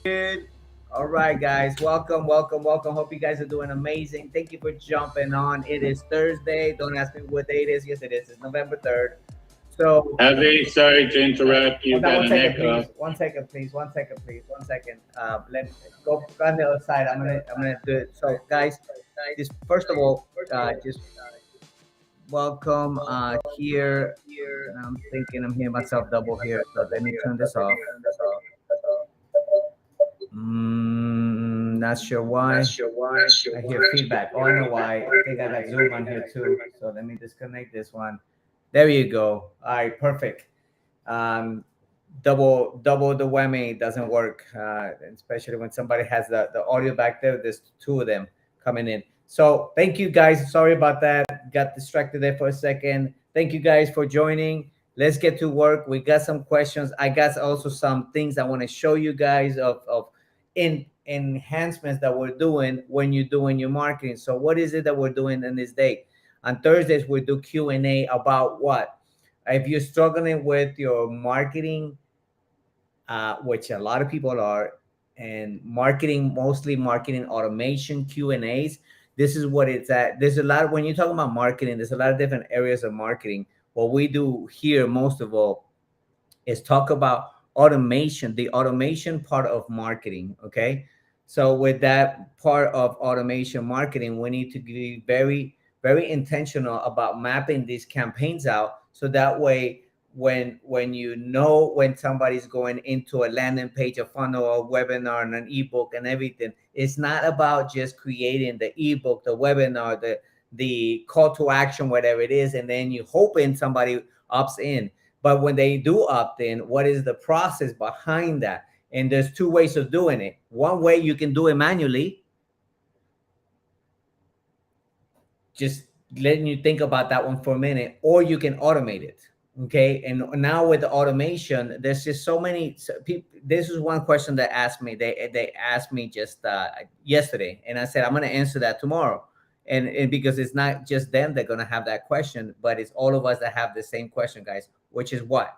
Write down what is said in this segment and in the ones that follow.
Good. All right, guys. Welcome, welcome, welcome. Hope you guys are doing amazing. Thank you for jumping on. It is Thursday. Don't ask me what day it is. Yes, it is. It's November 3rd. So, Heavy, sorry to interrupt. You hold on got one an second, please. echo. 1 second, please. 1 second, please. 1 second. Let go on the other side. I'm gonna do it. So, guys, just first of all, just welcome here. I'm thinking I'm hearing myself double here. So let me turn this off. Not sure why. I hear feedback. Oh, I know why. I think I got Zoom on here too. So let me disconnect this one. There you go. All right, perfect. Um, double the whammy doesn't work, especially when somebody has the audio back there. There's two of them coming in. So thank you guys. Sorry about that. Got distracted there for a second. Thank you guys for joining. Let's get to work. We got some questions. I got also some things I want to show you guys of in enhancements that we're doing when you're doing your marketing. So what is it that we're doing in this day? On Thursdays we do Q&A about what? If you're struggling with your marketing, which a lot of people are, and marketing, mostly marketing automation, Q&As, this is what it's at. There's a lot, when you're talking about marketing, there's a lot of different areas of marketing. What we do here, most of all, is talk about automation, the automation part of marketing. Okay. So with that part of automation marketing, we need to be very, very intentional about mapping these campaigns out. So that way, when you know when somebody's going into a landing page, a funnel, a webinar, and an ebook and everything, it's not about just creating the ebook, the webinar, the call to action, whatever it is, and then you hoping somebody opts in. But when they do opt in, what is the process behind that? And there's two ways of doing it. One way, you can do it manually. Just letting you think about that one for a minute, or you can automate it. Okay. And now with the automation, there's just so many people. This is one question that asked me. They asked me just yesterday, and I said I'm going to answer that tomorrow. And because it's not just them that are going to have that question, but it's all of us that have the same question, guys, which is what?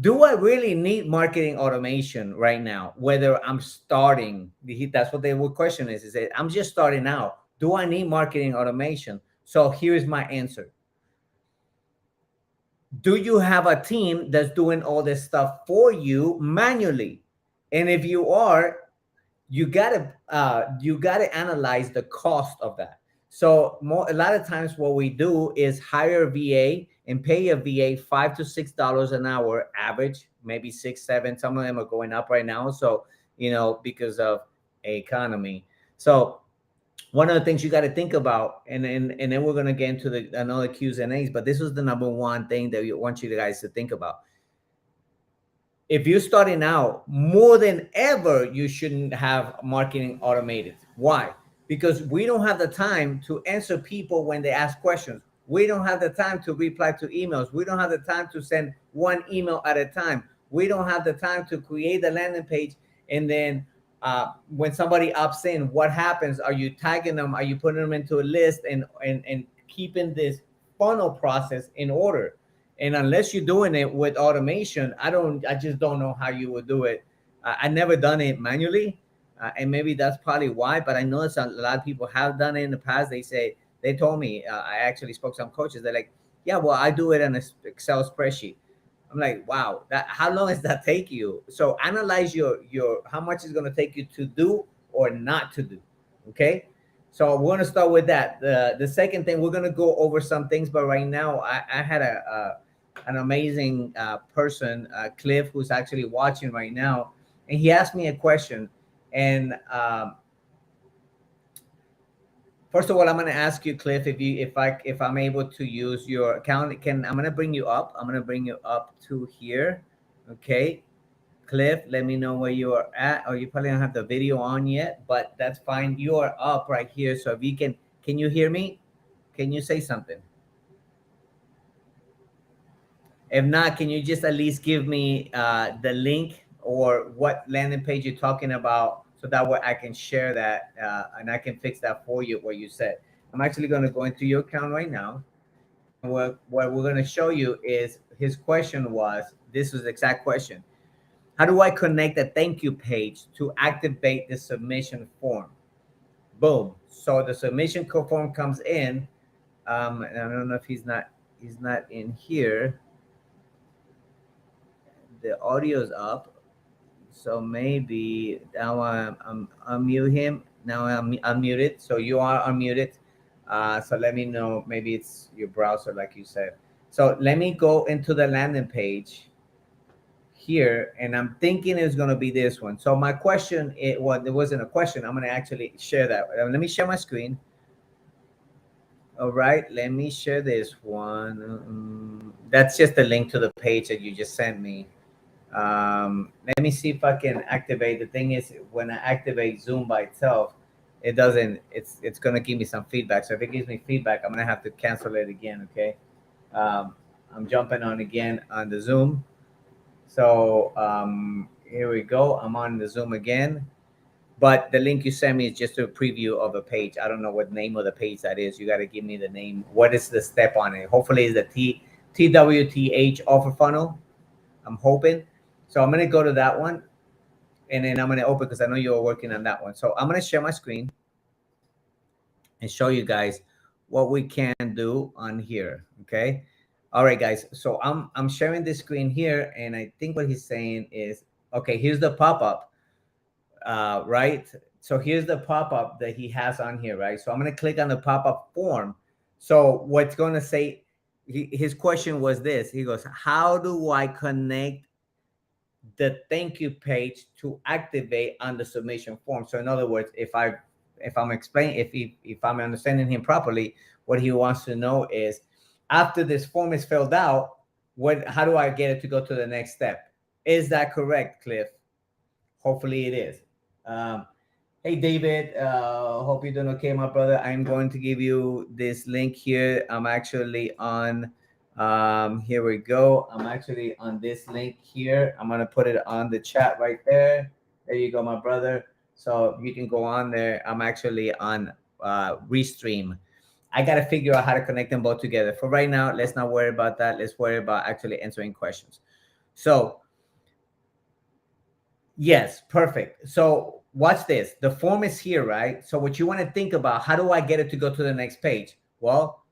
Do I really need marketing automation right now? Whether I'm starting, that's what the question is. Is that I'm just starting out. Do I need marketing automation? So here's my answer. Do you have a team that's doing all this stuff for you manually? And if you are, you gotta analyze the cost of that. So a lot of times what we do is hire a VA and pay a VA $5 to $6 an hour average, maybe 6, 7. Some of them are going up right now. So, because of economy. So one of the things you got to think about, and then we're going to get into another Q's and A's, but this was the number one thing that we want you guys to think about. If you're starting out, more than ever, you shouldn't have marketing automated. Why? Because we don't have the time to answer people when they ask questions. We don't have the time to reply to emails. We don't have the time to send one email at a time. We don't have the time to create the landing page. And then when somebody opts in, what happens? Are you tagging them? Are you putting them into a list and keeping this funnel process in order? And unless you're doing it with automation, I just don't know how you would do it. I never done it manually. And maybe that's probably why, but I know a lot of people have done it in the past. They told me, I actually spoke to some coaches. They're like, yeah, well, I do it in an Excel spreadsheet. I'm like, wow, how long does that take you? So analyze your how much it's going to take you to do or not to do. Okay. So we're going to start with that. The second thing, we're going to go over some things, but right now I had an amazing person, Cliff, who's actually watching right now. And he asked me a question. And first of all, I'm going to ask you, Cliff, if I'm able to use your account. I'm going to bring you up. I'm going to bring you up to here. Okay. Cliff, let me know where you are at. Or you probably don't have the video on yet, but that's fine. You are up right here. So if you can you hear me? Can you say something? If not, can you just at least give me the link or what landing page you're talking about, so that way I can share that and I can fix that for you, what you said. I'm actually going to go into your account right now. What we're going to show you is his question was, this was the exact question. How do I connect a thank you page to activate the submission form? Boom. So the submission form comes in. And I don't know if he's not in here. The audio is up. So maybe now I'm unmute him. Now I'm unmuted. So you are unmuted. So let me know. Maybe it's your browser, like you said. So let me go into the landing page here, and I'm thinking it's going to be this one. So my question, it wasn't a question. I'm going to actually share that. Let me share my screen. All right, let me share this one. That's just the link to the page that you just sent me. Let me see if I can activate. The thing is, when I activate Zoom by itself, it doesn't, it's going to give me some feedback. So if it gives me feedback, I'm going to have to cancel it again. Okay. I'm jumping on again on the Zoom. So here we go. I'm on the Zoom again, but the link you sent me is just a preview of a page. I don't know what name of the page that is. You got to give me the name. What is the step on it? Hopefully it's the TWTH offer funnel. I'm hoping. So I'm going to go to that one, and then I'm going to open because I know you're working on that one. So I'm going to share my screen and show you guys what we can do on here. Okay. All right, guys. So I'm sharing this screen here, and I think what he's saying is, okay, here's the pop-up, right? So here's the pop-up that he has on here, right? So I'm going to click on the pop-up form. So what's going to say, his question was this. He goes, how do I connect the thank you page to activate on the submission form? So in other words, if I'm explaining, if I'm understanding him properly, what he wants to know is, after this form is filled out, how do I get it to go to the next step? Is that correct, Cliff? Hopefully it is. Hey, David, hope you're doing okay, my brother. I'm going to give you this link here. I'm actually on, here we go. I'm actually on this link here. I'm going to put it on the chat right there. There you go, my brother. So you can go on there. I'm actually on Restream. I got to figure out how to connect them both together. For right now, let's not worry about that. Let's worry about actually answering questions. So, yes, perfect. So watch this. The form is here, right? So what you want to think about, how do I get it to go to the next page? Well,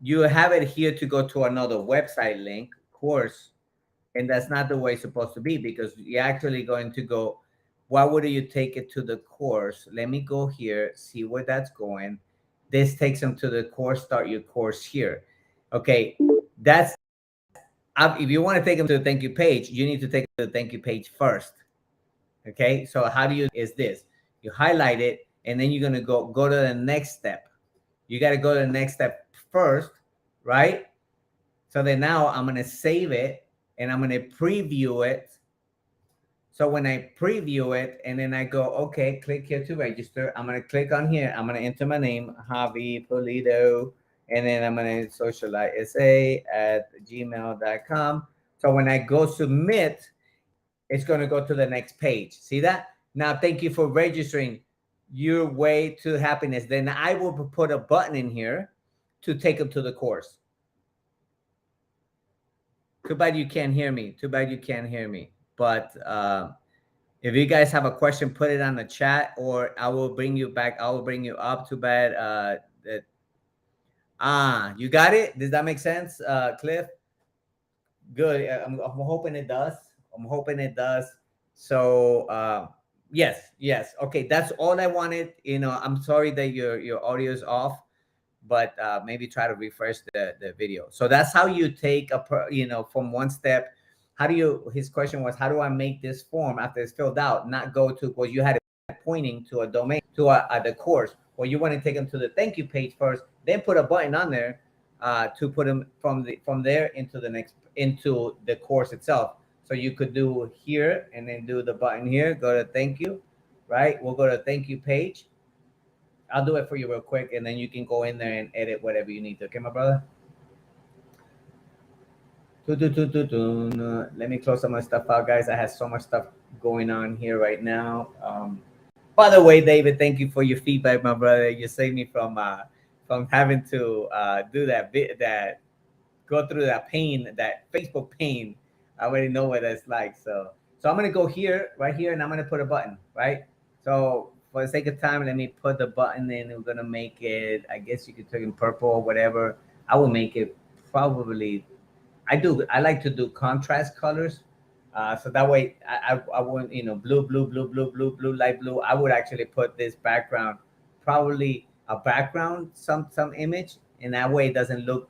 you have it here to go to another website link, course, and that's not the way it's supposed to be, because you're actually going to go, why would you take it to the course? Let me go here, see where that's going. This takes them to the course, start your course here. Okay, that's, if you want to take them to the thank you page, you need to take them to the thank you page first. Okay, so how do you, is this, you highlight it, and then you're going to go to the next step. You got to go to the next step first, right? So then now I'm going to save it, and I'm going to preview it. So when I preview it, and then I go, okay, click here to register. I'm going to click on here. I'm going to enter my name, Javi Pulido, and then I'm going to socialiteSA@gmail.com. So when I go submit, it's going to go to the next page. See that? Now, thank you for registering your way to happiness. Then I will put a button in here to take them to the course. Too bad you can't hear me. Too bad you can't hear me. But if you guys have a question, put it on the chat, or I will bring you back. I will bring you up. Too bad you got it? Does that make sense, Cliff? Good. I'm hoping it does. I'm hoping it does. So yes. Okay, that's all I wanted. I'm sorry that your audio is off, but maybe try to refresh the video. So that's how you take from one step. His question was, how do I make this form after it's filled out not go to, well, you had it pointing to a domain, to the course. Well, you want to take them to the thank you page first, then put a button on there to put them from there into the course itself. So you could do here and then do the button here, go to thank you, right? We'll go to thank you page. I'll do it for you real quick, and then you can go in there and edit whatever you need to. Okay, my brother? Let me close some of my stuff out, guys. I have so much stuff going on here right now. By the way, David, thank you for your feedback, my brother. You saved me from having to do that go through that pain, that Facebook pain. I already know what that's like. So I'm gonna go here, right here, and I'm gonna put a button, right? So for the sake of time, let me put the button in. We're gonna make it, I guess you could take in purple or whatever. I will make it probably, I like to do contrast colors. So that way I wouldn't, blue, light blue. I would actually put this background, probably a background, some image, and that way it doesn't look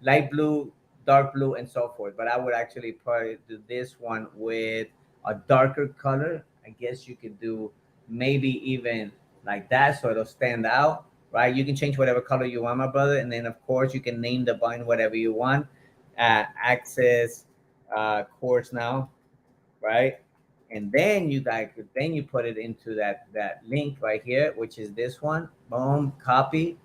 light blue, dark blue, and so forth. But I would actually probably do this one with a darker color. I guess you could do maybe even like that, so it'll stand out, right? You can change whatever color you want, my brother. And then of course you can name the button whatever you want. Access course now, right? And then you put it into that link right here, which is this one. Boom, copy.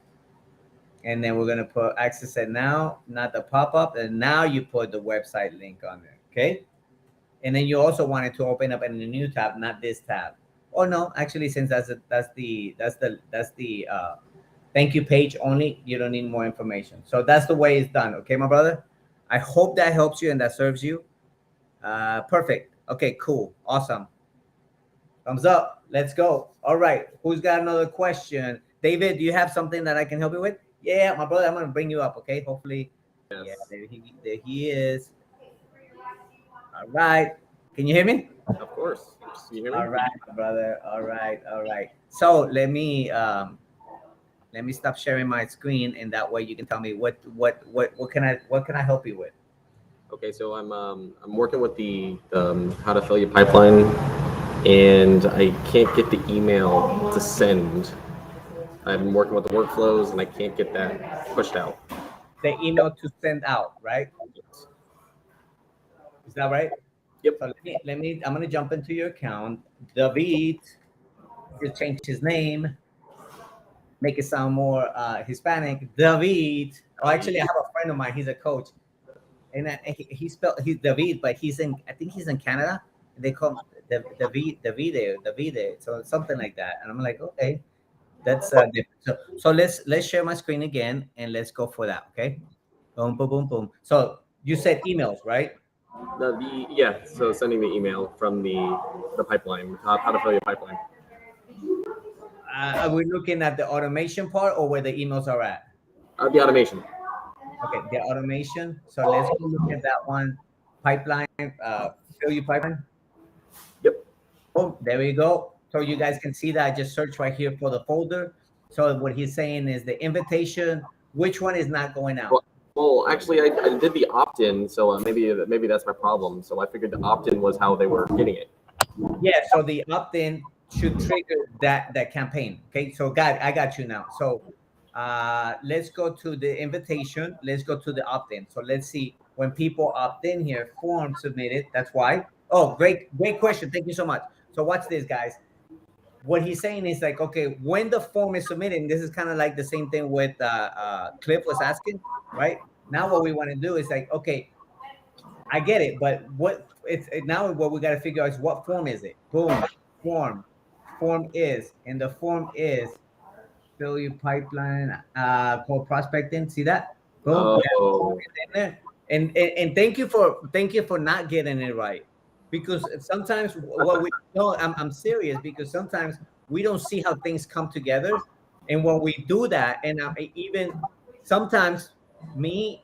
And then we're gonna put access it now, not the pop-up. And now you put the website link on there, okay? And then you also want it to open up in a new tab, not this tab. Oh no, actually, since that's the Thank you page only. You don't need more information. So that's the way it's done. Okay, my brother. I hope that helps you and that serves you. Perfect. Okay, cool. Awesome. Thumbs up. Let's go. All right. Who's got another question? David, do you have something that I can help you with? Yeah, my brother, I'm going to bring you up. Okay. Hopefully. Yes. Yeah, there he is. All right. Can you hear me? Of course. Can you hear me? All right, my brother. All right. All right. So let me stop sharing my screen, and that way you can tell me what can I help you with? Okay, so I'm working with the how to fill your pipeline, and I can't get the email to send. I've been working with the workflows, and I can't get that pushed out. The email to send out, right? Is that right? Yep. So I'm gonna jump into your account. David, just change his name, make it sound more Hispanic. David. Oh, actually, I have a friend of mine. He's a coach, and he's David, but I think he's in Canada. They call him Davide, so something like that. And I'm like, okay, that's different. So let's share my screen again, and let's go for that. Okay, boom, boom, boom, boom. So you said emails, right? Yeah. So sending the email from the pipeline, how to fill your pipeline. Are we looking at the automation part or where the emails are at? The automation. Okay, the automation. So let's go look at that one. Pipeline, fill your pipeline. Yep. Oh, there we go. So you guys can see that I just searched right here for the folder. So what he's saying is the invitation. Which one is not going out? Well, actually, I did the opt-in, so maybe that's my problem. So I figured the opt-in was how they were getting it. Yeah. So the opt-in should trigger that campaign. Okay. So I got you now. So let's go to the invitation. Let's go to the opt-in. So let's see when people opt in here, form submitted. That's why. Oh, great question. Thank you so much. So watch this, guys. What he's saying is like, okay, when the form is submitted, and this is kind of like the same thing with Cliff was asking, right? Now what we want to do is like, okay, I get it, but now what we got to figure out is what form is it? Boom, form is, and the form is fill your pipeline called prospecting. See that? Boom. Oh. And thank you for not getting it right, because sometimes what we know, I'm serious, because sometimes we don't see how things come together, and when we do that, and even sometimes me,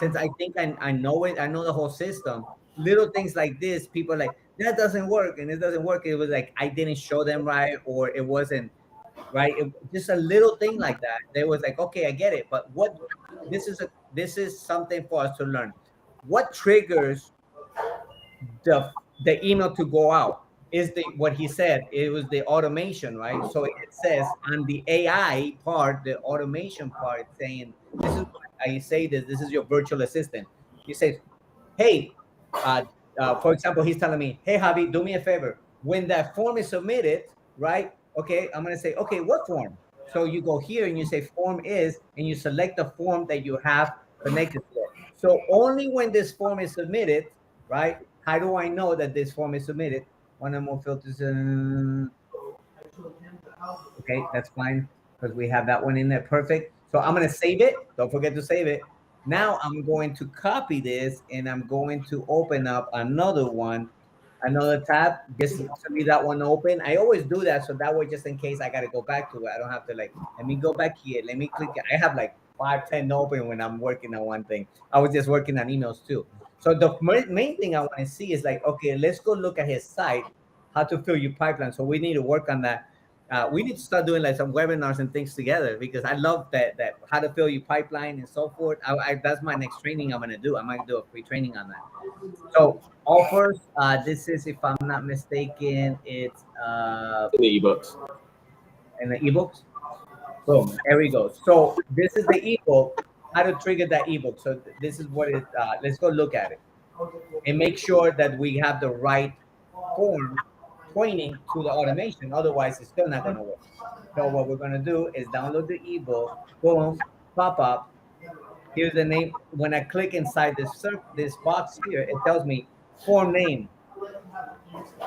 since I think I know it, I know the whole system. Little things like this, people are like, that doesn't work, and it doesn't work. It was like I didn't show them right, or it wasn't right. Just a little thing like that. They was like, okay, I get it, but what? This is something for us to learn. What triggers the email to go out? Is what he said? It was the automation, right? So it says on the AI part, the automation part, it's saying this is what I say. This is your virtual assistant. He says, hey, for example, he's telling me, hey, Javi, do me a favor. When that form is submitted, right? Okay, I'm gonna say, okay, what form? So you go here and you say form is, and you select the form that you have connected to it. So only when this form is submitted, right? How do I know that this form is submitted? One or more filters. Okay, that's fine, because we have that one in there. Perfect. So I'm gonna save it. Don't forget to save it. Now I'm going to copy this, and I'm going to open up another one, another tab, just to leave that one open. I always do that, so that way, just in case I got to go back to it, I don't have to like, let me go back here. Let me click it. I have like 5-10 open when I'm working on one thing. I was just working on emails too. So the main thing I want to see is like, okay, let's go look at his site, how to fill your pipeline. So we need to work on that. We need to start doing like some webinars and things together, because I love that how to fill your pipeline and so forth. That's my next training I'm gonna do. I might do a free training on that. So offers, this is, if I'm not mistaken, it's In the ebooks. in the ebooks. Boom, there we go. So this is the ebook, how to trigger that ebook. So this is what it. Let's go look at it and make sure that we have the right form pointing to the automation. Otherwise, it's still not going to work. So what we're going to do is download the ebook. Boom, pop up. Here's the name. When I click inside this box here, it tells me form name.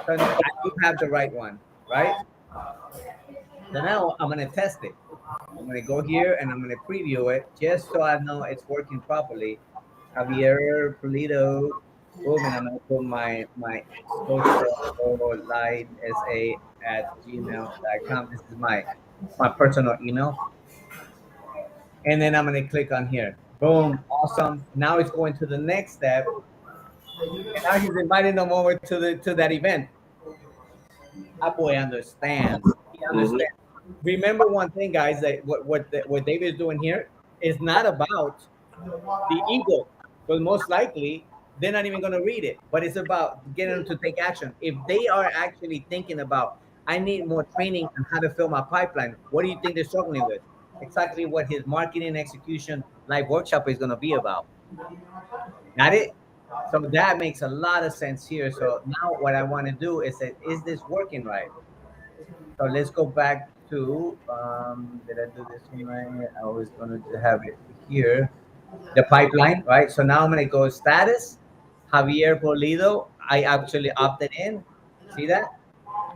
So I do have the right one, right? So now I'm going to test it. I'm gonna go here and I'm gonna preview it just so I know it's working properly. Javier Polito, boom, and I'm gonna put my social light sa@gmail.com. This is my personal email, and then I'm gonna click on here. Boom, awesome. Now it's going to the next step, and now he's inviting them over to that event. That boy understands. He understands. Remember one thing, guys, that what David is doing here is not about the ego, but most likely they're not even going to read it. But it's about getting them to take action. If they are actually thinking about, I need more training on how to fill my pipeline, what do you think they're struggling with? Exactly what his marketing execution live workshop is going to be about. Got it? So that makes a lot of sense here. So now what I want to do is say, is this working right? So let's go back to, did I do this one right? I was going to have it here, the pipeline, right? So now I'm going to go status, Javier Polido. I actually opted in. See that?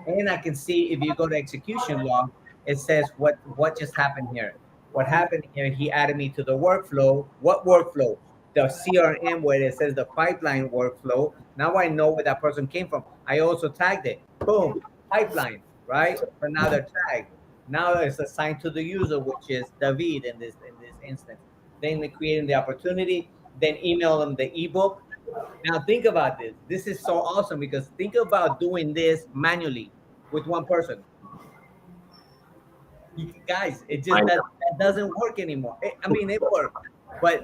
And I can see if you go to execution log, it says what just happened here. What happened here, he added me to the workflow. What workflow? The CRM where it says the pipeline workflow. Now I know where that person came from. I also tagged it. Boom, pipeline, right? So now they're tagged. Now it's assigned to the user, which is David in this instance. Then they're creating the opportunity, then email them the ebook. Now think about this. This is so awesome because think about doing this manually with one person. Guys, it just that doesn't work anymore. I mean, it works, but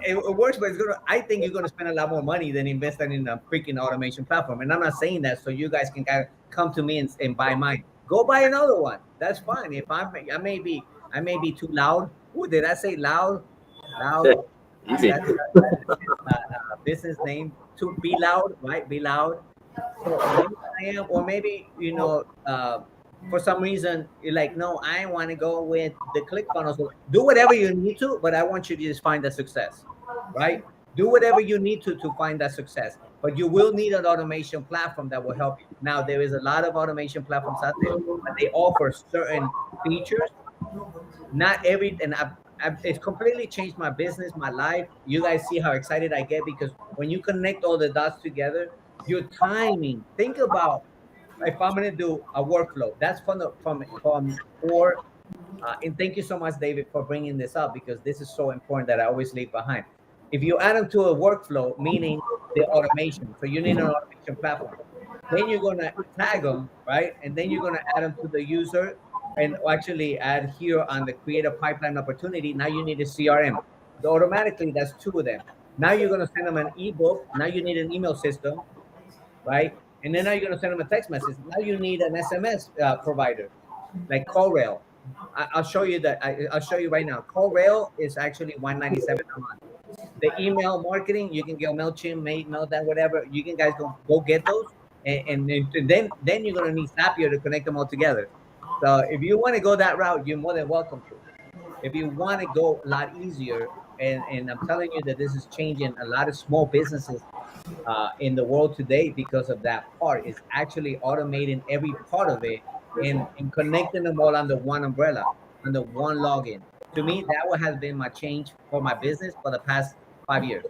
it works, but it's gonna. I think you're gonna spend a lot more money than investing in a freaking automation platform. And I'm not saying that so you guys can kind of come to me and buy mine. Go buy another one. That's fine. If I may be too loud. Ooh, did I say loud? Loud. Easy. That's business name. To be loud, right? Be loud. So maybe I am, or maybe for some reason you're like, no, I want to go with the ClickFunnels. So do whatever you need to, but I want you to just find the success, right? Do whatever you need to find that success. But you will need an automation platform that will help you. Now there is a lot of automation platforms out there, but they offer certain features. Not every, and it's completely changed my business, my life. You guys see how excited I get because when you connect all the dots together, your timing. Think about if I'm going to do a workflow. That's and thank you so much, David, for bringing this up because this is so important that I always leave behind. If you add them to a workflow, meaning the automation, so you need an automation platform. Then you're going to tag them, right? And then you're going to add them to the user and actually add here on the create a pipeline opportunity. Now you need a CRM. So automatically, that's two of them. Now you're going to send them an ebook. Now you need an email system, right? And then now you're going to send them a text message. Now you need an SMS provider like CallRail. I'll show you that. I'll show you right now. CallRail is actually $197 a month. The email marketing, you can get MailChimp, Mail that, whatever. You can guys go get those. And then you're going to need Zapier to connect them all together. So if you want to go that route, you're more than welcome to. If you want to go a lot easier, and I'm telling you that this is changing a lot of small businesses in the world today because of that part. Is actually automating every part of it and connecting them all under one umbrella, under one login. To me, that has been my change for my business for the past 5 years.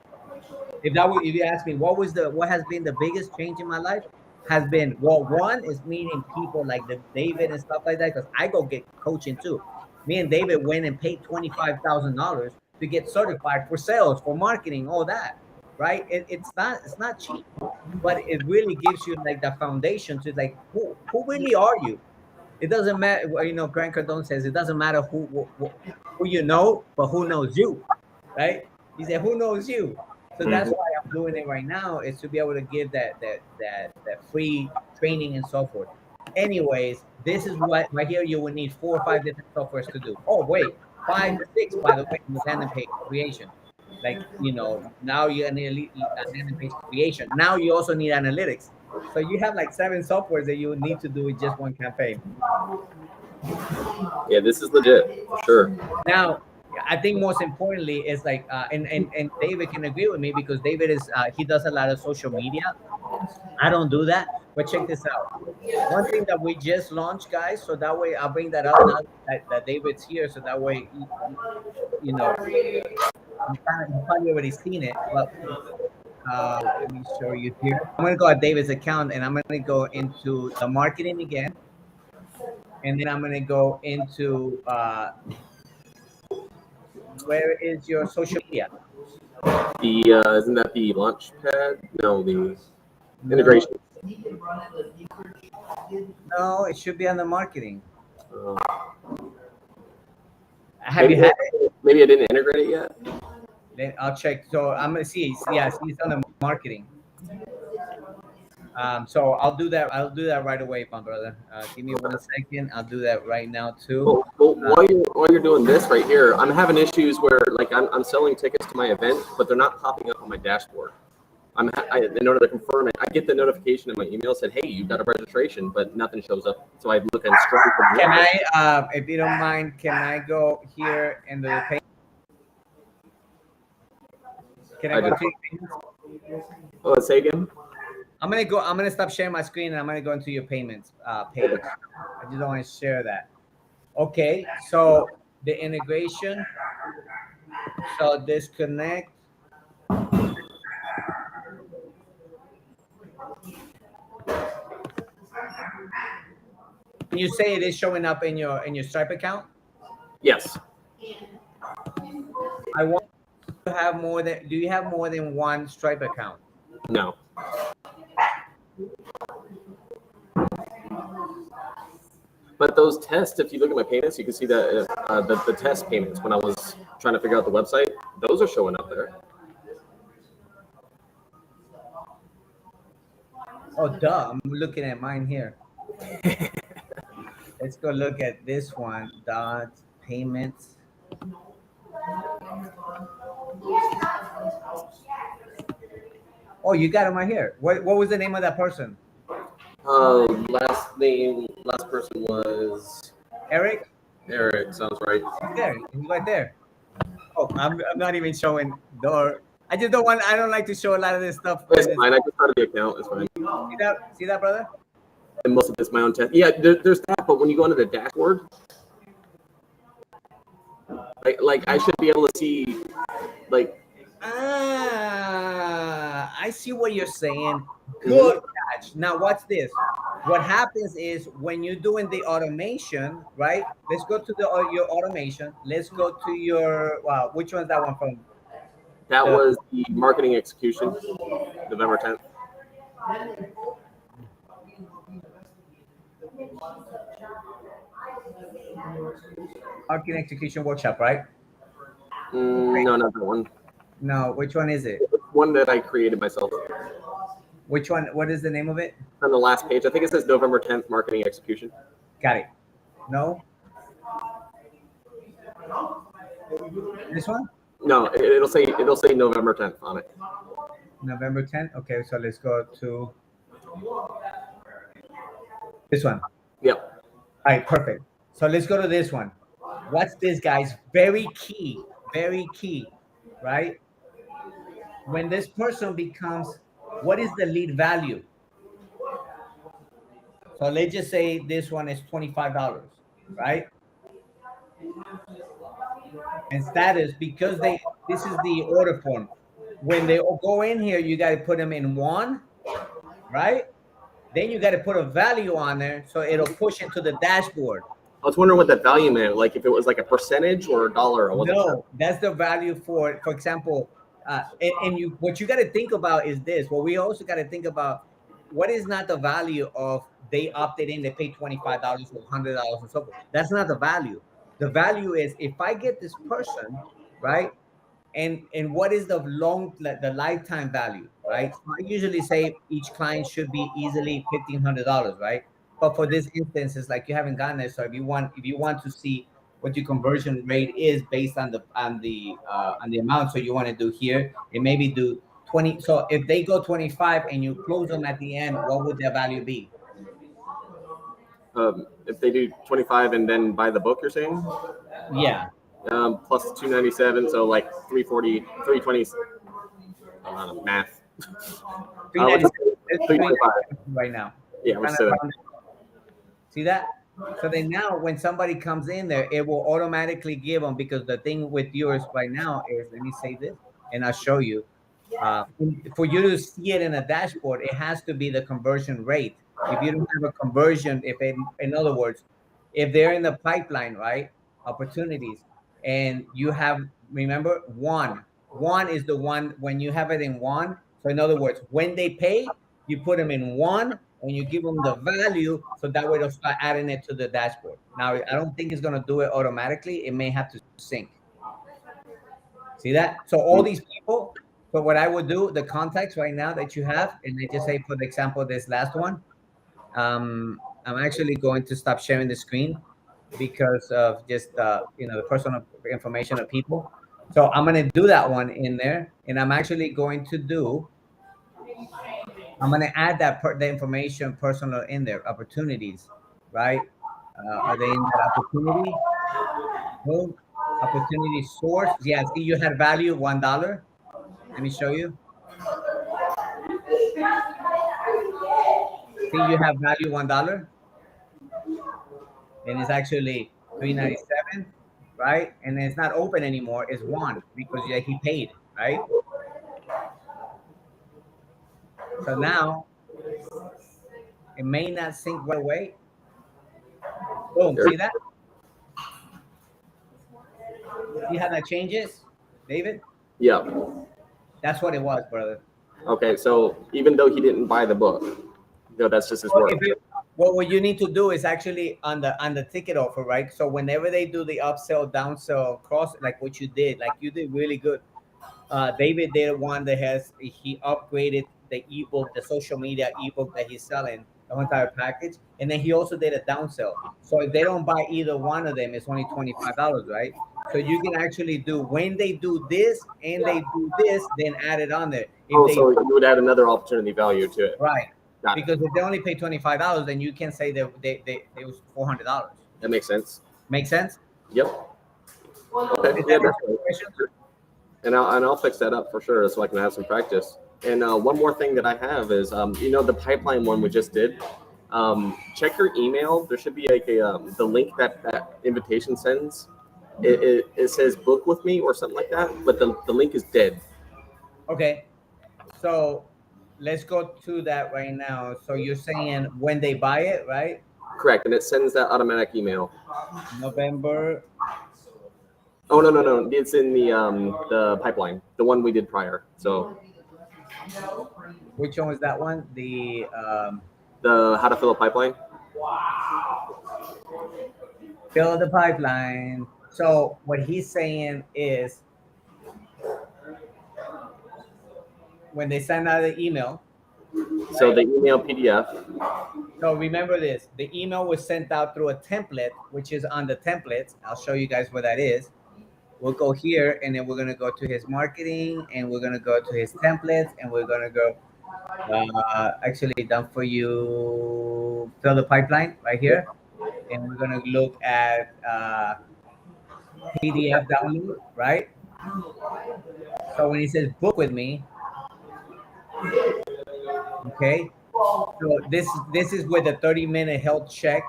If you ask me what has been the biggest change in my life, has been, well, one is meeting people like the David and stuff like that, because I go get coaching too. Me and David went and paid $25,000 to get certified for sales, for marketing, all that, right? It's not cheap, but it really gives you like the foundation to like who really are you. It doesn't matter, Grant Cardone says it doesn't matter who you know, but who knows you, right? He said, who knows you? So that's why I'm doing it right now, is to be able to give that free training and so forth. Anyways, this is what right here you will need 4 or 5 different softwares to do. Oh wait, 5 to 6 by the way, with landing page creation. Like now you need landing page creation. Now you also need analytics. So you have like 7 softwares that you would need to do with just one campaign. Yeah, this is legit for sure. Now, I think most importantly is like, and David can agree with me because David he does a lot of social media, I don't do that, but check this out. One thing that we just launched, guys, so that way I'll bring that up now that David's here, so that way you know you probably already seen it, but let me show you here. I'm gonna go at David's account and I'm gonna go into the marketing again, and then I'm gonna go into where is your social media? Isn't that the launch pad? No, the integration. No, it should be on the marketing. Uh, Have you had it? Maybe I didn't integrate it yet. I'll check. So I'm gonna see. Yeah, see, it's on the marketing. So I'll do that. I'll do that right away, my brother. Give me 1 second. I'll do that right now too. Well, while you're doing this right here, I'm having issues where like I'm selling tickets to my event, but they're not popping up on my dashboard. In order to confirm it, I get the notification in my email said, "Hey, you got a registration," but nothing shows up. So I look and struggle. Can I, if you don't mind, can I go here in the pay? Can I go to payments? Oh, say again. I'm gonna stop sharing my screen and I'm gonna go into your payments page. I just don't want to share that. Okay, so the integration. So disconnect. Can you say it is showing up in your Stripe account? Yes. I want to have more than. Do you have more than one Stripe account? No. But those tests, if you look at my payments, you can see that the test payments when I was trying to figure out the website, those are showing up there. Oh, duh! I'm looking at mine here. Let's go look at this one. Dot payments. Oh, you got them right here. What was the name of that person? Last person was Eric. Eric. Sounds right. Right there. He's right there. Oh, I'm not even showing door. I just don't want. I don't like to show a lot of this stuff. It's fine. I just started the account. It's fine. See that, brother? And most of it's my own test. Yeah, there's that. But when you go into the dashboard, like I should be able to see, like. I see what you're saying. Good catch. Now, what's this? What happens is when you're doing the automation, right? Let's go to your automation. Let's go to your, wow, which one's that one from? That was the marketing execution, November 10th. Marketing execution workshop, right? No, not that one. No, which one is it? One that I created myself. Which one? What is the name of it? On the last page, I think it says November 10th marketing execution. Got it. No? This one? No, it'll say November 10th on it. November 10th. Okay, so let's go to this one. Yep. All right, perfect. So let's go to this one. What's this, guys? Very key, right? When this person becomes, what is the lead value? So let's just say this one is $25, right? And status, because this is the order form. When they go in here, you got to put them in one, right? Then you got to put a value on there so it'll push into the dashboard. I was wondering what that value meant, like if it was like a percentage or a dollar. I wasn't sure. That's the value for example, what you got to think about is this. What we also got to think about, what is not the value of they opted in, they paid $25 or $100 and so forth. That's not the value. The value is if I get this person, right? And what is the lifetime value, right? I usually say each client should be easily $1,500, right? But for this instance, it's like you haven't gotten it. So if you want to see what your conversion rate is based on the amount, so you want to do here, and maybe do 20. So if they go 25 and you close them at the end, what would their value be? If they do 25 and then buy the book, you're saying? Yeah. Plus 297, so like 340, 320. Math. Let's It's 325. right now. Yeah, we're Kind still. of See that? So then now when somebody comes in there, it will automatically give them, because the thing with yours right now is, let me say this and I'll show you. For you to see it in a dashboard, it has to be the conversion rate. If you don't have a conversion, in other words, if they're in the pipeline, right, opportunities, and you have, remember, one is the one when you have it in one. So in other words, when they pay, you put them in one and you give them the value, so that way they'll start adding it to the dashboard. Now, I don't think it's going to do it automatically. It may have to sync. See that? So all these people, so what I would do, the contacts right now that you have, and I just say, for example, this last one, I'm actually going to stop sharing the screen because of just, the personal information of people. So I'm going to do that one in there, and I'm actually going to do, I'm going to add the information personal in there, opportunities, right? Are they in that opportunity? No. Opportunity source. Yeah, see, you had value $1. Let me show you. See, you have value $1, and it's actually $3.97, right? And it's not open anymore. It's one because he paid, right? So now it may not sync right away. Boom. See that? See how that changes, David? Yeah. That's what it was, brother. Okay, so even though he didn't buy the book, that's just his work. Well, what you need to do is actually on the ticket offer, right? So whenever they do the upsell, downsell, cross, like what you did, like you did really good. David did one that he upgraded the ebook, the social media ebook that he's selling, the whole entire package, and then he also did a downsell. So if they don't buy either one of them, it's only $25, right? So you can actually do, when they do this and they do this, then add it on there. So you would add another opportunity value to it, right? Because if they only pay $25, then you can say that they was $400. That makes sense. Make sense? Yep. Okay. Yeah, definitely. And I'll fix that up for sure, so I can have some practice. And one more thing that I have is, the pipeline one we just did. Check your email. There should be like the link that invitation sends. It says book with me or something like that, but the link is dead. Okay. So let's go to that right now. So you're saying when they buy it, right? Correct. And it sends that automatic email. November. Oh, no. It's in the pipeline, the one we did prior. So which one was that one? The how to fill a pipeline. Fill the pipeline. So what he's saying is, when they send out the email. So the email PDF. So remember this, the email was sent out through a template, which is on the templates. I'll show you guys where that is. We'll go here, and then we're going to go to his marketing, and we're going to go to his templates, and we're going to go, actually done for you, fill the pipeline right here. And we're going to look at PDF download, right? So when he says book with me, okay, so this is with a 30-minute health check.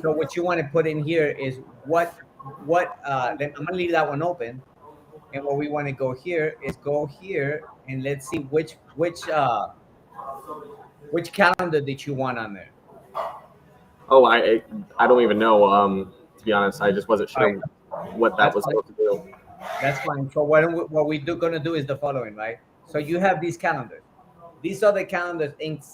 So what you want to put in here is what then I'm gonna leave that one open, and what we want to go here is go here, and let's see which calendar did you want on there. Oh, I don't even know. To be honest, I just wasn't sure what that was supposed to do. That's fine. So what we're gonna do is the following, right? So you have these calendars. These are the calendars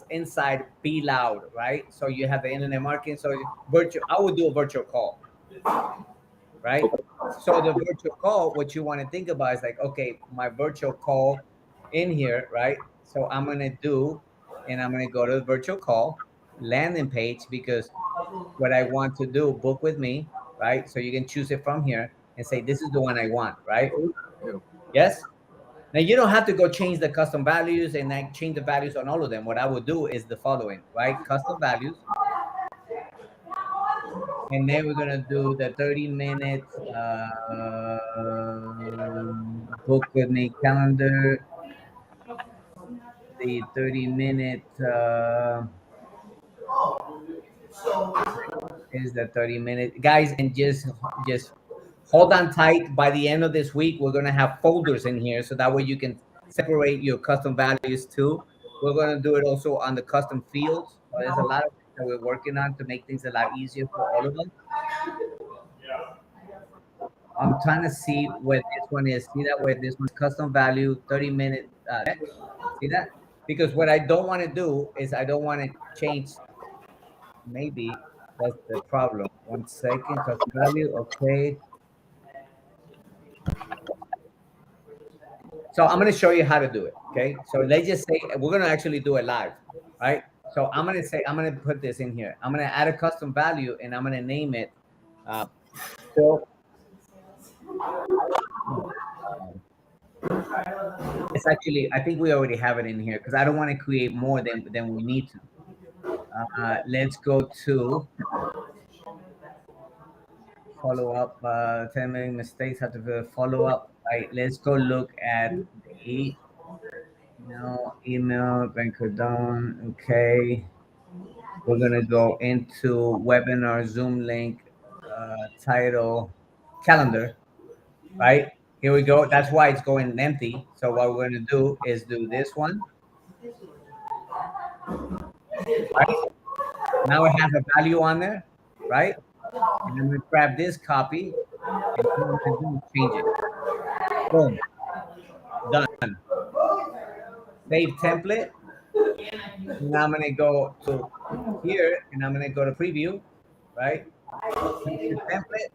inside Be Loud, right? So you have the internet marketing. So I would do a virtual call, right? So the virtual call, what you want to think about is like, okay, my virtual call in here, right? So I'm going to do, and I'm going to go to the virtual call landing page, because what I want to do, book with me, right? So you can choose it from here and say, this is the one I want, right? Yes? Now, you don't have to go change the custom values and then change the values on all of them. What I would do is the following, right? Custom values. And then we're going to do the 30-minute book with me calendar. the 30-minute. Is the 30-minute, guys, and just hold on tight. By the end of this week, we're gonna have folders in here, so that way you can separate your custom values too. We're gonna do it also on the custom fields. There's a lot of things that we're working on to make things a lot easier for all of us. I'm trying to see where this one is. See that where this one's custom value 30-minute. See that? Because what I don't want to do is I don't want to change. Maybe that's the problem. 1 second. Custom value. Okay. So I'm going to show you how to do it. Okay. So let's just say we're going to actually do it live. Right. So I'm going to put this in here. I'm going to add a custom value and I'm going to name it. So it's actually, I think we already have it in here because I don't want to create more than we need to. Let's go to follow up. 10 million mistakes have to follow up. Right. Let's go look at the email banker done. Okay. We're going to go into webinar, Zoom link, title, calendar. Right. Here we go. That's why it's going empty. So what we're going to do is do this one. Right? Now it has a value on there, right? And then we grab this copy and change it. Boom. Done. Save template. Now I'm going to go to here and I'm going to go to preview, right? Template.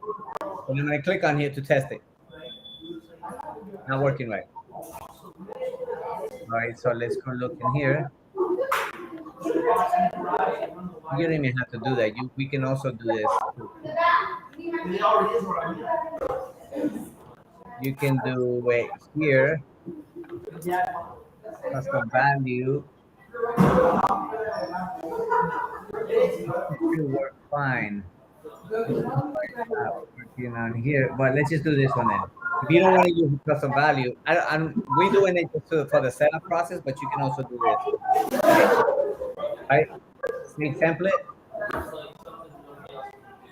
And I'm going to click on here to test it. Not working right. All right, so let's go look in here. You don't even have to do that. We can also do this. You can do it here. Custom value. It should work fine. Working on here, but let's just do this one then. If you don't want to use custom value, we're doing it just for the setup process, but you can also do this. Right? Save template.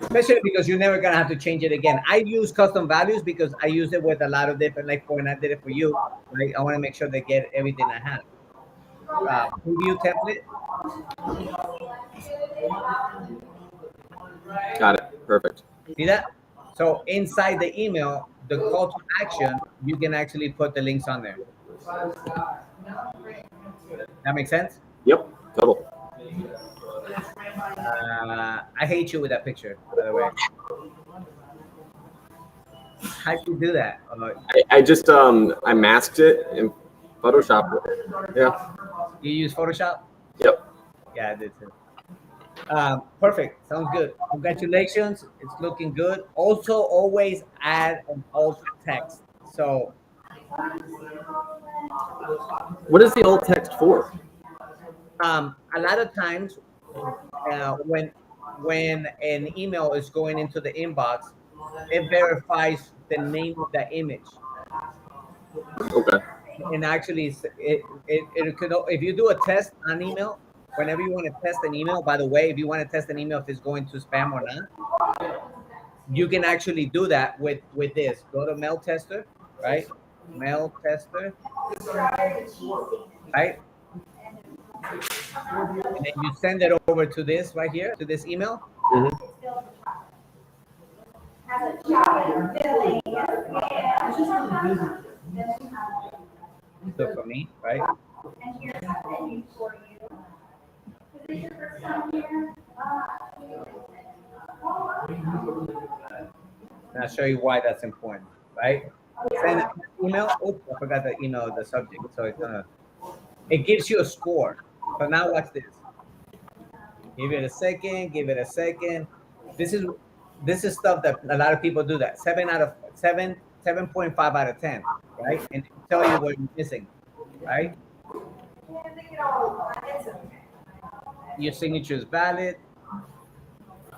Especially because you're never gonna have to change it again. I use custom values because I use it with a lot of different, like when I did it for you, right? I want to make sure they get everything I have. Preview template. Got it. Perfect. See that? So inside the email, the call to action, you can actually put the links on there. That makes sense? Yep. Total. I hate you with that picture, by the way. How do you do that? I just I masked it in Photoshop. Yeah. You use Photoshop? Yep. Yeah, I did too. Perfect. Sounds good. Congratulations. It's looking good. Also, always add an alt text. So, what is the alt text for? a lot of times, when an email is going into the inbox, it verifies the name of the image. Okay. And actually, it could, if you do a test on email, whenever you want to test an email, by the way, if you want to test an email if it's going to spam or not, you can actually do that with this. Go to mail tester, right? Mail tester, right? And then you send it over to this right here, to this email. Mm-hmm. So for me, right? And I'll show you why that's important, right? Send an email. Oops, I forgot the email, the subject. So it gives you a score. So now watch this. Give it a second. Give it a second. This is stuff that a lot of people do. That 7.5 out of 10, right? And it tell you what you're missing, right? Your signature is valid.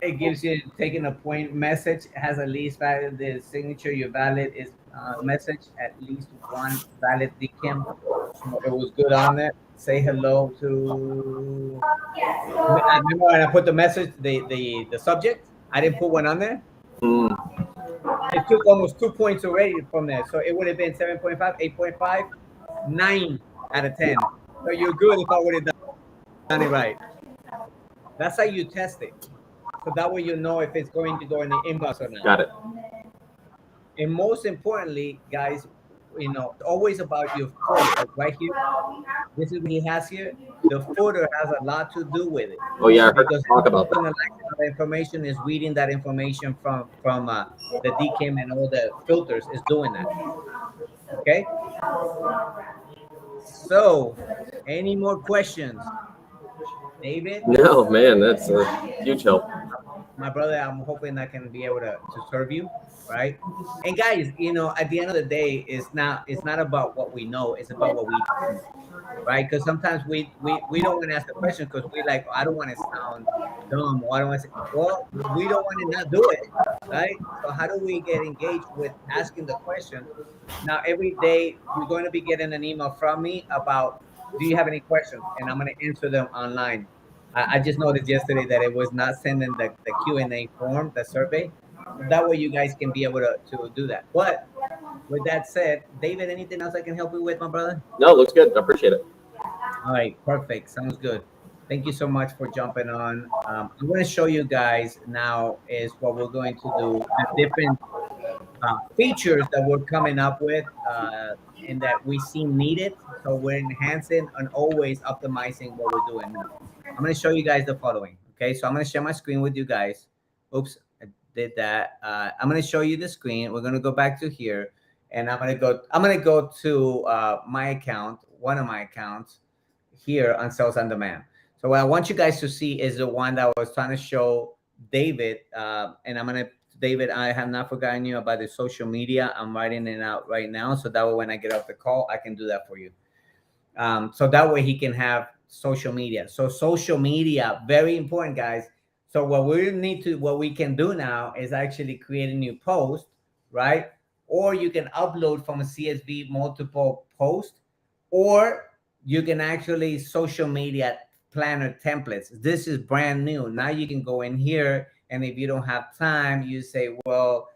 It gives you taking a point message. It has at least valid. The signature, your valid is message at least one valid DKIM. So it was good on there. say hello to. Remember when I put the message, the subject? I didn't put one on there. Hmm. It took almost 2 points already from there. So it would have been 7.5, 8.5, 9 out of 10. So you're good if I would have done it right. That's how you test it. So that way you know if it's going to go in the inbox or not. Got it. And most importantly, guys, it's always about your footer. Right here, this is what he has here. The footer has a lot to do with it. Oh yeah, I heard Because you talk about that. analyzing the information is reading that information from the DKIM and all the filters is doing that. Okay. So, any more questions, David? No, man, that's a huge help. My brother, I'm hoping I can be able to serve you, right? And guys, at the end of the day, it's not about what we know, it's about what we do, right? Because sometimes we don't want to ask the question because we like, I don't want to sound dumb, or I don't want to say, well, we don't want to not do it, right? So how do we get engaged with asking the question? Now, every day you're going to be getting an email from me about, do you have any questions? And I'm going to answer them online. I just noticed yesterday that it was not sending the Q&A form, the survey. That way you guys can be able to do that. But with that said, David, anything else I can help you with, my brother? No, looks good. I appreciate it. All right, perfect. Sounds good. Thank you so much for jumping on. I'm going to show you guys now is what we're going to do, the different features that we're coming up with and that we see needed. So we're enhancing and always optimizing what we're doing now. I'm going to show you guys the following. Okay, so I'm going to share my screen with you guys. Oops, I did that. I'm going to show you the screen. We're going to go back to here, and I'm going to go to my account, one of my accounts here on Sales on Demand. So what I want you guys to see is the one that I was trying to show David, and David, I have not forgotten you about the social media. I'm writing it out right now, so that way when I get off the call, I can do that for you. So that way he can have social media. So social media, very important, guys. So what we can do now is actually create a new post, right? Or you can upload from a CSV multiple post, or you can actually social media planner templates. This is brand new. Now you can go in here, and if you don't have time, you say, well,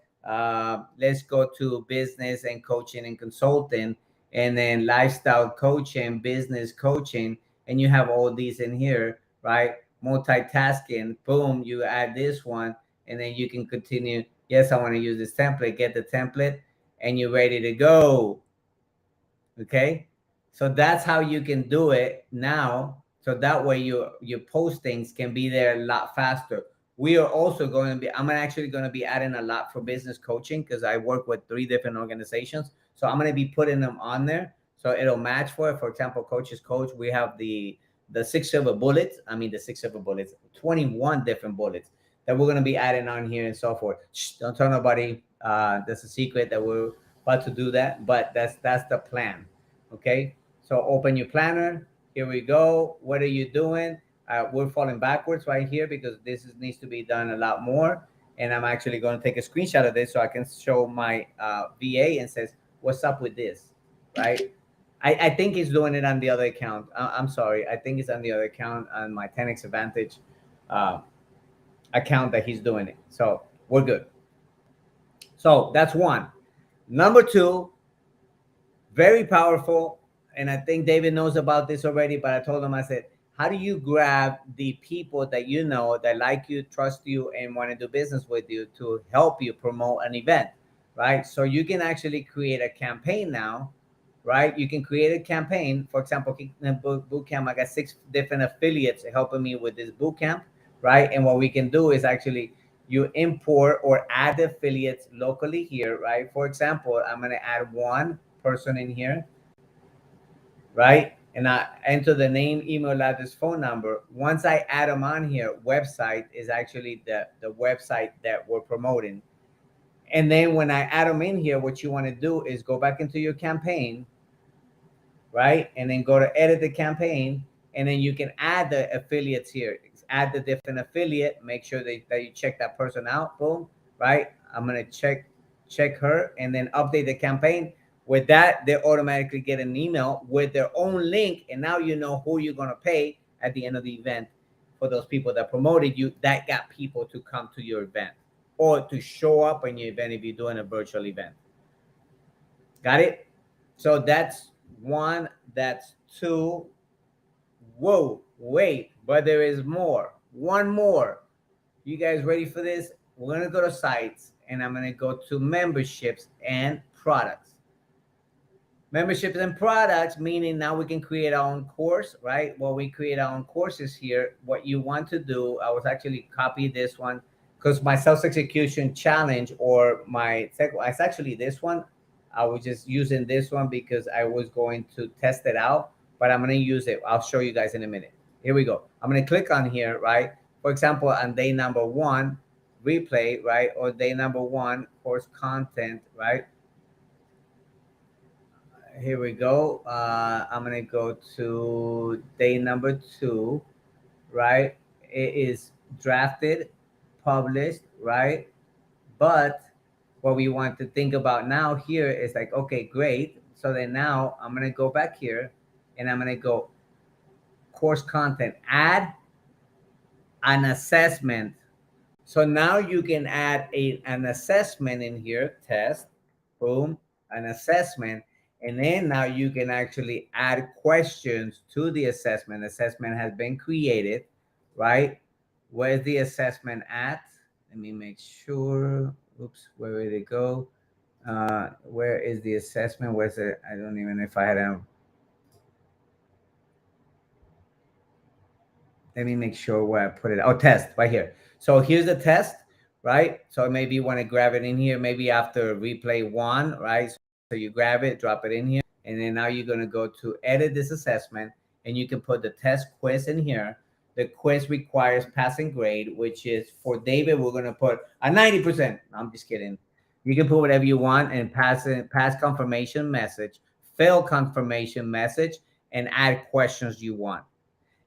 let's go to business and coaching and consulting, and then lifestyle coaching, business coaching, and you have all these in here, right? Multitasking, boom, you add this one, and then you can continue. Yes, I want to use this template, get the template, and you're ready to go. Okay, so that's how you can do it now. So that way your postings can be there a lot faster. We are also I'm actually going to be adding a lot for business coaching because I work with 3 different organizations. So I'm going to be putting them on there. So it'll match for example, Coach's Coach. We have the 6 silver bullets. I mean, the 6 silver bullets, 21 different bullets that we're going to be adding on here and so forth. Shh, don't tell nobody. That's a secret that we're about to do that, but that's the plan. Okay. So open your planner. Here we go. What are you doing? We're falling backwards right here because this needs to be done a lot more. And I'm actually going to take a screenshot of this so I can show my VA and says, what's up with this, right? I think he's doing it on the other account. I'm sorry. I think it's on the other account, on my 10X Advantage account that he's doing it. So we're good. So that's one. Number 2, very powerful. And I think David knows about this already, but I told him, I said, how do you grab the people that you know that like you, trust you, and want to do business with you to help you promote an event, right? So you can actually create a campaign now, right? You can create a campaign. For example, bootcamp, I got 6 different affiliates helping me with this bootcamp, right? And what we can do is actually you import or add affiliates locally here, right? For example, I'm going to add one person in here, right? And I enter the name, email address, phone number. Once I add them on here, website is actually the website that we're promoting. And then when I add them in here, what you want to do is go back into your campaign, right? And then go to edit the campaign, and then you can add the affiliates here. Add the different affiliate, make sure that you check that person out, boom, right? I'm going to check her and then update the campaign. With that, they automatically get an email with their own link, and now you know who you're gonna pay at the end of the event for those people that promoted you. That got people to come to your event or to show up in your event if you're doing a virtual event. Got it? So that's one. That's two. Whoa, wait, but there is more. One more. You guys ready for this? We're gonna go to sites, and I'm gonna go to memberships and products. Memberships and products, meaning now we can create our own course, right? Well, we create our own courses here. What you want to do, I was actually copy this one because my self-execution challenge or it's actually this one. I was just using this one because I was going to test it out, but I'm going to use it. I'll show you guys in a minute. Here we go. I'm going to click on here, right? For example, on day number 1, replay, right? Or day number 1, course content, right? Here we go. I'm going to go to day number 2, right? It is drafted, published, right? But what we want to think about now here is like, okay, great. So then now I'm going to go back here and I'm going to go course content, add an assessment. So now you can add an assessment in here, test, boom, an assessment. And then now you can actually add questions to the assessment. Assessment has been created, right? Where's the assessment at? Let me make sure. Oops, where did it go? Where is the assessment? Where's it? I don't even know if I had a. Let me make sure where I put it. Oh, test right here. So here's the test, right? So maybe you want to grab it in here, maybe after replay 1, right? So you grab it, drop it in here, and then now you're going to go to edit this assessment, and you can put the test quiz in here. The quiz requires passing grade, which is for David, we're going to put a 90%. I'm just kidding. You can put whatever you want and pass confirmation message, fail confirmation message, and add questions you want.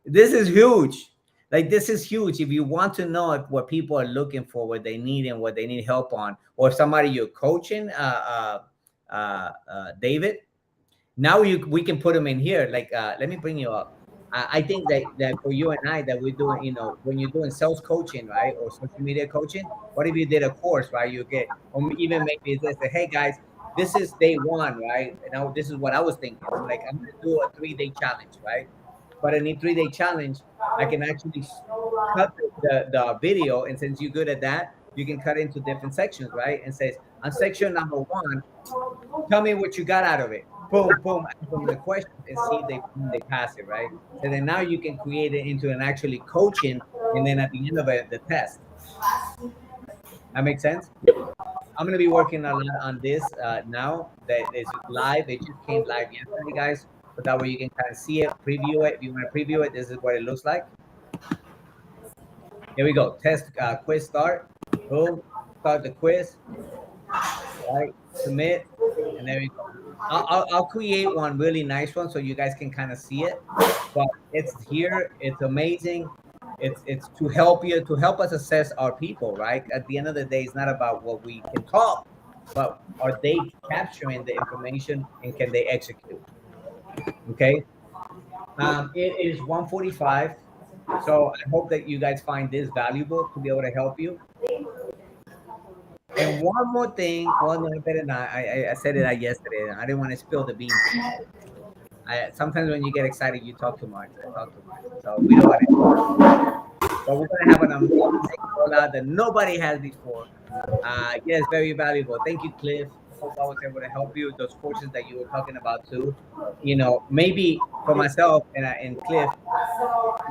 This is huge. Like, this is huge. If you want to know what people are looking for, what they need and what they need help on, or if somebody you're coaching, David, now we can put them in here. Like, let me bring you up. I think that for you and I, that we're doing, you know, when you're doing sales coaching, right, or social media coaching, what if you did a course, right? You get, or even maybe this, say, hey guys, this is day 1, right? And now this is what I was thinking. I'm like, I'm gonna do a 3-day challenge, right? But in a 3-day challenge, I can actually cut the video, and since you're good at that, you can cut into different sections, right? And says, on section number 1, tell me what you got out of it. Boom, boom, from the question, and see if they pass it, right? So then now you can create it into an actually coaching, and then at the end of it, the test. That makes sense? I'm gonna be working a lot on this now that it's live. It just came live yesterday, guys. So that way you can kind of see it, preview it. If you want to preview it, this is what it looks like. Here we go. Test quiz start. Boom. Start the quiz. All right. Submit. And there we go. I'll create one really nice one so you guys can kind of see it. But it's here. It's amazing. It's to help us assess our people, right? At the end of the day, it's not about what we can talk, but are they capturing the information and can they execute? Okay. It is 1:45. So I hope that you guys find this valuable to be able to help you. And one more thing, I said it yesterday. I didn't want to spill the beans. Sometimes when you get excited, you talk too much. I talk too much. So we don't want to. But we're gonna have an amazing rollout that nobody has before. Yes, very valuable. Thank you, Cliff. Hope I was able to help you. Those courses that you were talking about too. You know, maybe for myself and Cliff,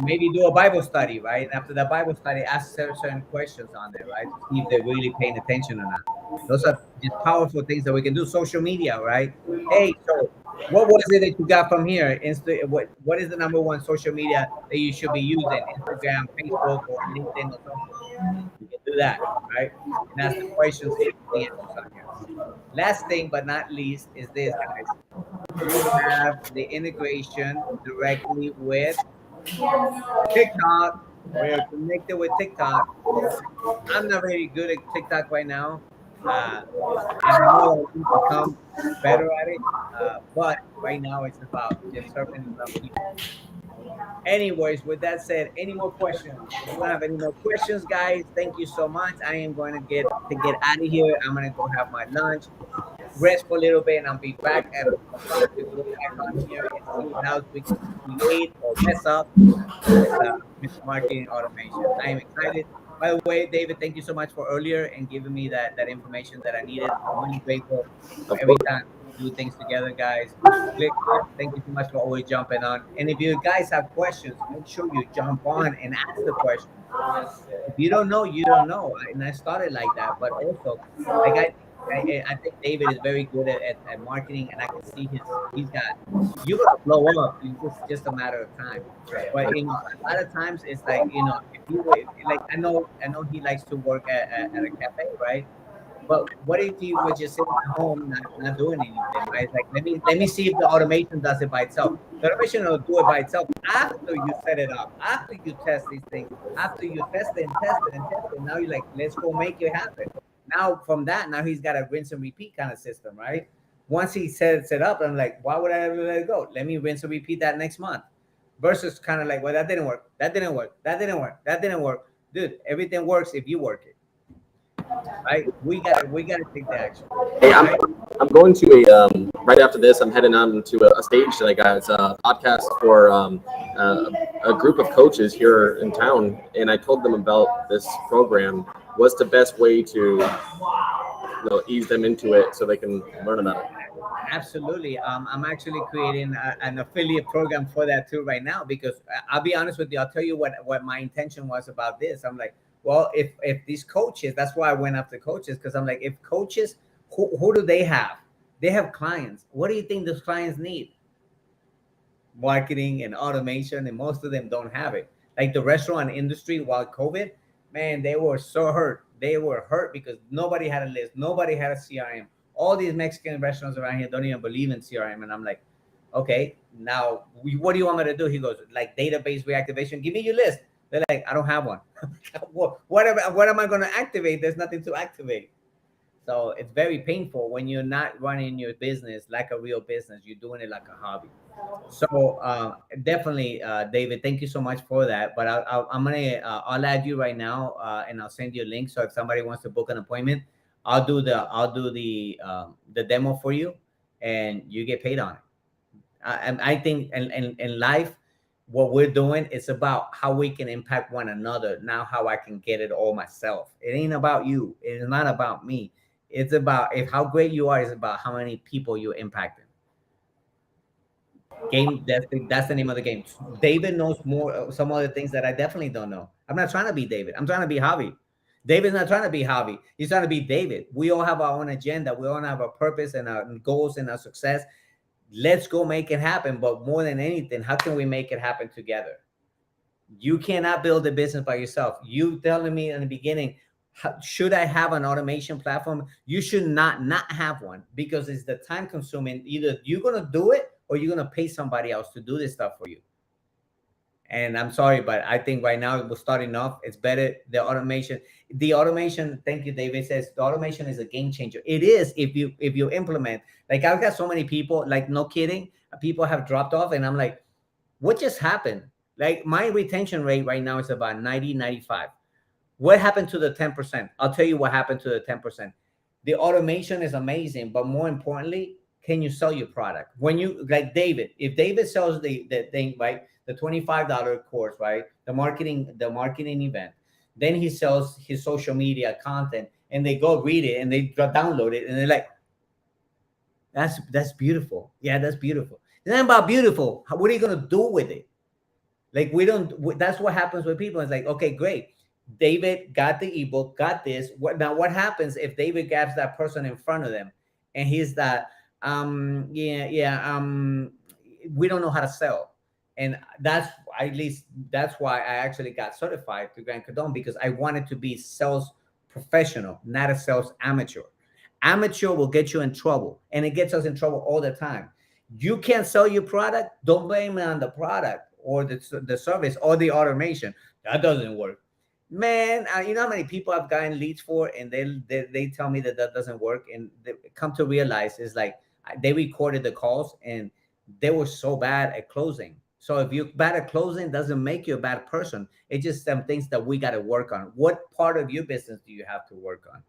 maybe do a Bible study, right? After the Bible study, ask certain questions on there, right? To see if they're really paying attention or not. Those are just powerful things that we can do. Social media, right? Hey, so what was it that you got from here? What is the number 1 social media that you should be using? Instagram, Facebook, or LinkedIn, or something. You can do that, right? And ask the questions, the answers on here. Last thing but not least is this, guys. We have the integration directly with TikTok. We're connected with TikTok. I'm not very good at TikTok right now. And I know that we become better at it, but right now it's about just serving enough people. Anyways, with that said, any more questions? If you don't have any more questions, guys, thank you so much. I am going to get out of here. I'm gonna go have my lunch, rest for a little bit, and I'll be back at 4 o'clock to go back on here and see what else we can create or mess up with marketing automation. I am excited. By the way, David, thank you so much for earlier and giving me that information that I needed. I'm really grateful for Of every course. time we do things together, guys. Click, thank you so much for always jumping on. And if you guys have questions, make sure you jump on and ask the question. If you don't know, you don't know. And I started like that, but also, like I think David is very good at marketing, and I can see he's got you're gonna blow up. It's just a matter of time. But a lot of times it's like if you like I know he likes to work at a cafe, right? But what if you were just sitting at home, not doing anything, right? It's like let me see if the automation does it by itself. The automation will do it by itself after you set it up, after you test these things, after you test it and test it and test it. Now you're like, let's go make it happen. Now from that, now he's got a rinse and repeat kind of system, right? Once he set up, I'm like, why would I ever let it go? Let me rinse and repeat that next month. Versus kind of like, well, that didn't work, that didn't work, that didn't work, that didn't work. Dude, everything works if you work it. Right? We gotta take the action. Hey, Right? I'm going to right after this. I'm heading on to a stage that I got. It's a podcast for a group of coaches here in town, and I told them about this program. What's the best way to ease them into it so they can learn about it? Absolutely. I'm actually creating an affiliate program for that too right now because I'll be honest with you. I'll tell you what my intention was about this. I'm like, well, if these coaches, that's why I went after coaches because I'm like, if coaches, who do they have? They have clients. What do you think those clients need? Marketing and automation, and most of them don't have it. Like the restaurant industry, while COVID, man, they were so hurt. They were hurt because nobody had a list, nobody had a CRM. All these Mexican restaurants around here don't even believe in CRM, and I'm like, okay, now what do you want me to do? He goes, like database reactivation. Give me your list. They're like, I don't have one. What am I going to activate? There's nothing to activate. So it's very painful when you're not running your business like a real business. You're doing it like a hobby. So definitely, David, thank you so much for that. But I'll add you right now, and I'll send you a link. So if somebody wants to book an appointment, I'll do the demo for you, and you get paid on it. I think in life, what we're doing is about how we can impact one another. Now, how I can get it all myself. It ain't about you. It is not about me. It's about if how great you are is about how many people you're impacting. Game that's the name of the game. David knows more some other things that I definitely don't know. I'm not trying to be David. I'm trying to be Javi. David's not trying to be Javi. He's trying to be David. We all have our own agenda. We all have a purpose and our goals and our success. Let's go make it happen. But more than anything, how can we make it happen together? You cannot build a business by yourself. You telling me in the beginning, should I have an automation platform? You should not have one because it's the time consuming. Either you're going to do it or you're going to pay somebody else to do this stuff for you. And I'm sorry, but I think right now we're starting off. It's better the automation. Thank you, David says the automation is a game changer. It is if you implement. Like I've got so many people, like no kidding, people have dropped off, and I'm like, what just happened? Like my retention rate right now is about 90, 95. What happened to the 10%? I'll tell you what happened to the 10%. The automation is amazing, but more importantly, can you sell your product? When you like David, if David sells the thing, right, the $25 course, right, the marketing event, then he sells his social media content, and they go read it and they download it, and they're like, that's beautiful. Yeah, that's beautiful. It's not about beautiful. What are you gonna do with it? Like that's what happens with people. It's like, okay, great. David got the ebook, got this. What happens if David grabs that person in front of them and he's that, we don't know how to sell. And that's why I actually got certified through Grant Cardone, because I wanted to be sales professional, not a sales amateur. Amateur will get you in trouble, and it gets us in trouble all the time. You can't sell your product. Don't blame it on the product or the service or the automation. That doesn't work. Man, you know how many people I've gotten leads for, and they tell me that doesn't work, and they come to realize is like they recorded the calls and they were so bad at closing. So if you're bad at closing, doesn't make you a bad person. It's just some things that we got to work on. What part of your business do you have to work on?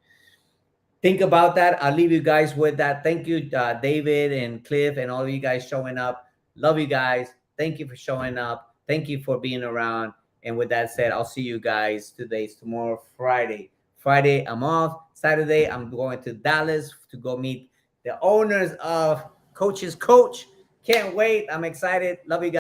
Think about that. I'll leave you guys with that. Thank you, David and Cliff, and all of you guys showing up. Love you guys. Thank you for showing up. Thank you for being around. And with that said, I'll see you guys tomorrow, Friday. Friday, I'm off. Saturday, I'm going to Dallas to go meet the owners of Coach's Coach. Can't wait. I'm excited. Love you guys.